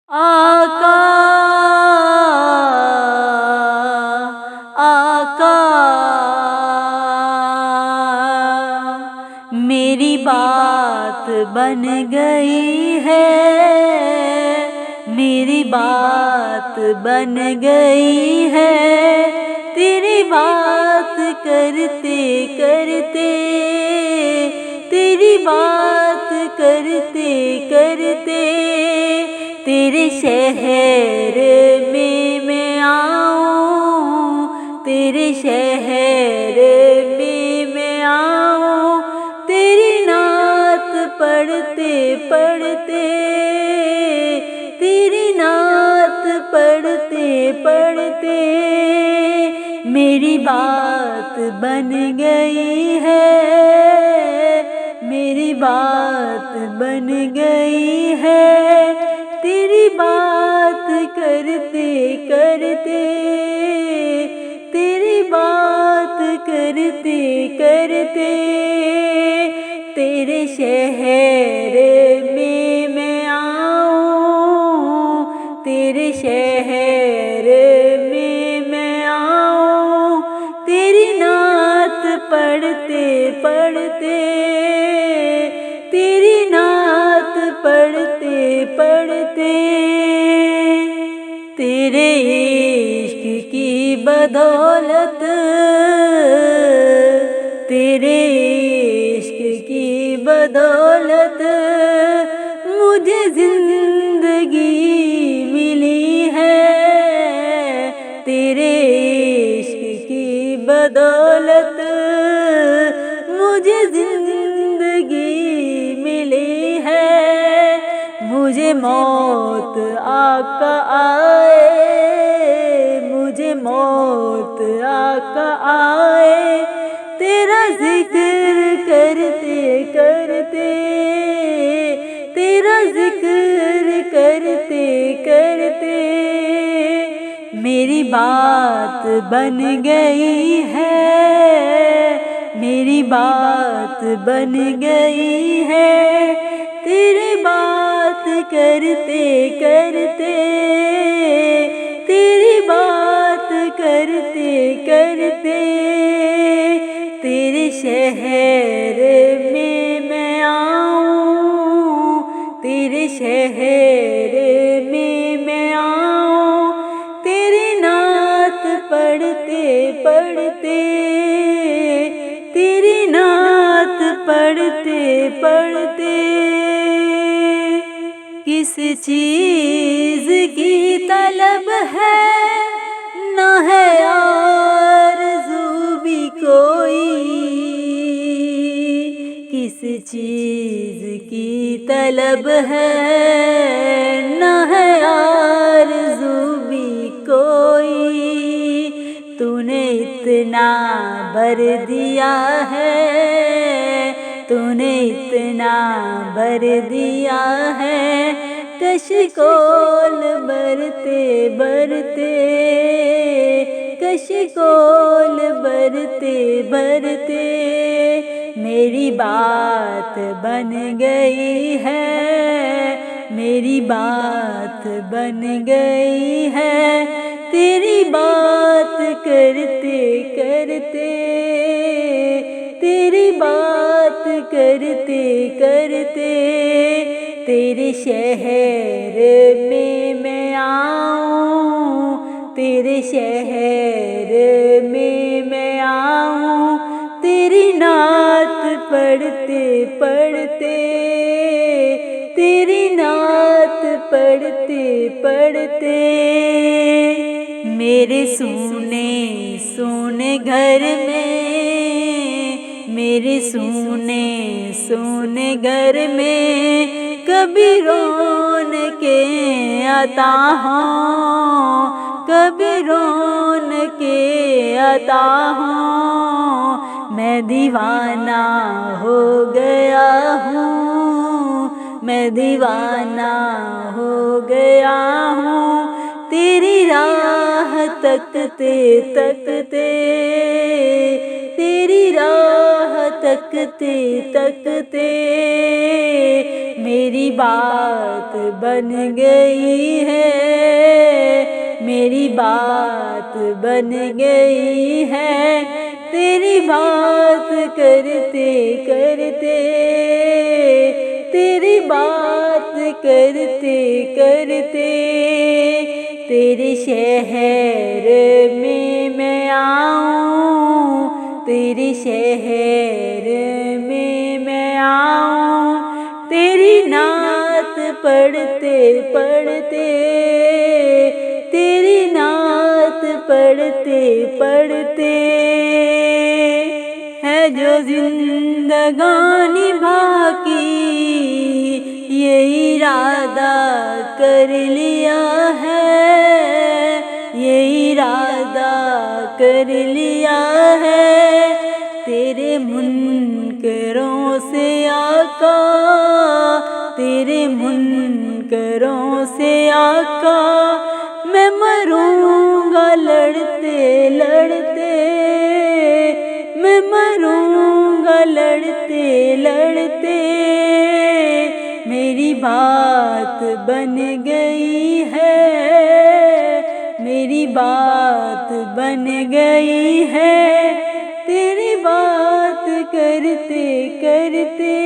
آقا آقا میری بات بن گئی ہے، میری بات بن گئی ہے، تیری بات کرتے کرتے، تیری بات کرتے کرتے تیرے شہر میں آؤں، تیرے شہر میں آؤں، تیری نعت پڑھتے پڑھتے، تیری نعت پڑھتے پڑھتے میری بات بن گئی ہے، میری بات بن گئی ہے، تیری بات کرتے کرتے، تیری بات کرتے کرتے تیرے شہر میں آؤں، تیرے شہر میں آؤں، تیری نعت پڑھتے پڑھتے، تیری نعت پڑھتے پڑھتے تیرے عشق کی بدولت، تیرے عشق کی بدولت مجھے زندگی ملی ہے، تیرے عشق کی بدولت مجھے زندگی ملی ہے، مجھے موت آقا آئے، مجھے موت آقا آئے، تیرا ذکر کرتے کرتے، تیرا ذکر کرتے کرتے میری بات بن گئی ہے، میری بات بن گئی ہے، تیری بات کرتے کرتے، تیری بات کرتے کرتے تیرے شہر میں آؤں، تیرے شہر میں آؤں، تیری نعت پڑھتے پڑھتے، تیری نعت پڑھتے پڑھتے کس چیز کی طلب ہے، نہ ہے آرزو بھی کوئی، کس چیز کی طلب ہے، نہ ہے آرزو بھی کوئی، تو نے اتنا بھر دیا ہے، تو نے اتنا بھر دیا ہے، کشکول برتے برتے، کشکول برتے برتے میری بات بن گئی ہے، میری بات بن گئی ہے، تیری بات کرتے کرتے، تیری بات کرتے کرتے تیرے شہر میں آؤں، تیرے شہر میں آؤں، تیری نعت پڑھتے پڑھتے، تیری نعت پڑھتے پڑھتے میرے سونے سونے گھر میں، میرے سونے سونے گھر میں کبھی رونقیں عطا ہوں، کبھی رونقیں عطا ہوں، میں دیوانہ ہو گیا ہوں، میں دیوانہ ہو گیا ہوں، تیری راہ تکتے تکتے، تیری راہ تکتے تکتے تکتے میری بات بن گئی ہے، میری بات بن گئی ہے، تیری بات کرتے کرتے، تیری بات کرتے کرتے، تیرے شہر میں آؤں، تیرے شہر میں آؤں، تیری نعت پڑھتے پڑھتے، تیری نعت پڑھتے پڑھتے، ہے جو زندگانی باقی یہ ارادہ کر لیا ہے، یہ ارادہ کر لیا ہے، تیرے منکروں سے آقا، تیرے منکروں سے آقا، میں مروں گا لڑتے لڑتے، میں مروں گا لڑتے لڑتے، میری بات بن گئی ہے، میری بات بن گئی ہے، تیری بات کرتے کرتے،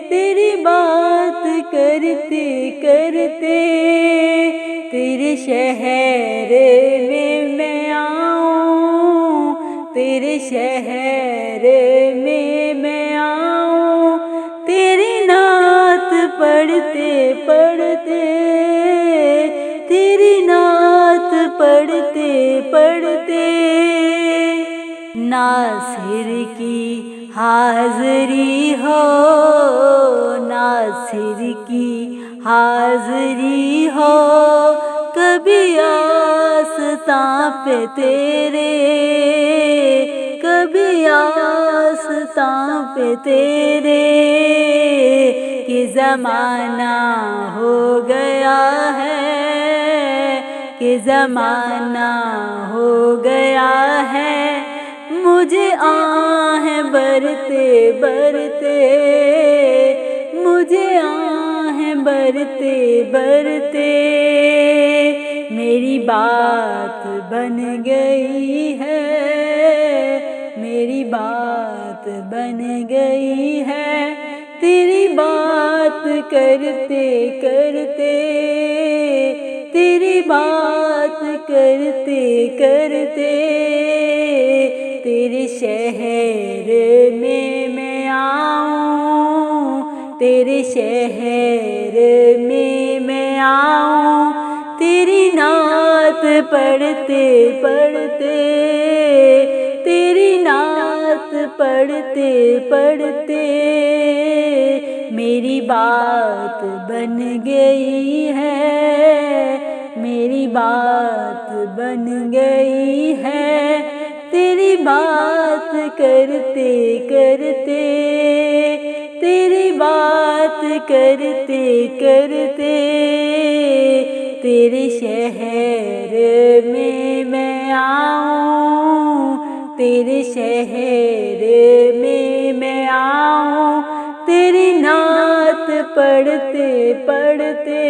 تیری بات کرتے کرتے، تیرے شہر میں آؤں، تیرے شہر میں آؤں، تیری نعت پڑھتے پڑھتے، تیری نعت پڑھتے پڑھتے، ناصر کی حاضری ہو، ناصر کی حاضری ہو، کبھی آستاں پہ تیرے، کبھی آستاں پہ تیرے، کہ زمانہ ہو گیا ہے، کہ زمانہ ہو گیا ہے، مجھے آہیں برتے برتے، مجھے آہیں برتے برتے، میری بات بن گئی ہے، میری بات بن گئی ہے، تیری بات کرتے کرتے، تیری بات کرتے کرتے، تیرے شہر میں آؤں، تیرے شہر میں آؤں، تیری نعت پڑھتے پڑھتے، تیری نعت پڑھتے پڑھتے، میری بات بن گئی ہے، میری بات بن گئی ہے، تیری بات کرتے کرتے، تیری بات کرتے کرتے، تیرے شہر میں آؤں، تیرے شہر میں آؤں، تیری نعت پڑھتے پڑھتے،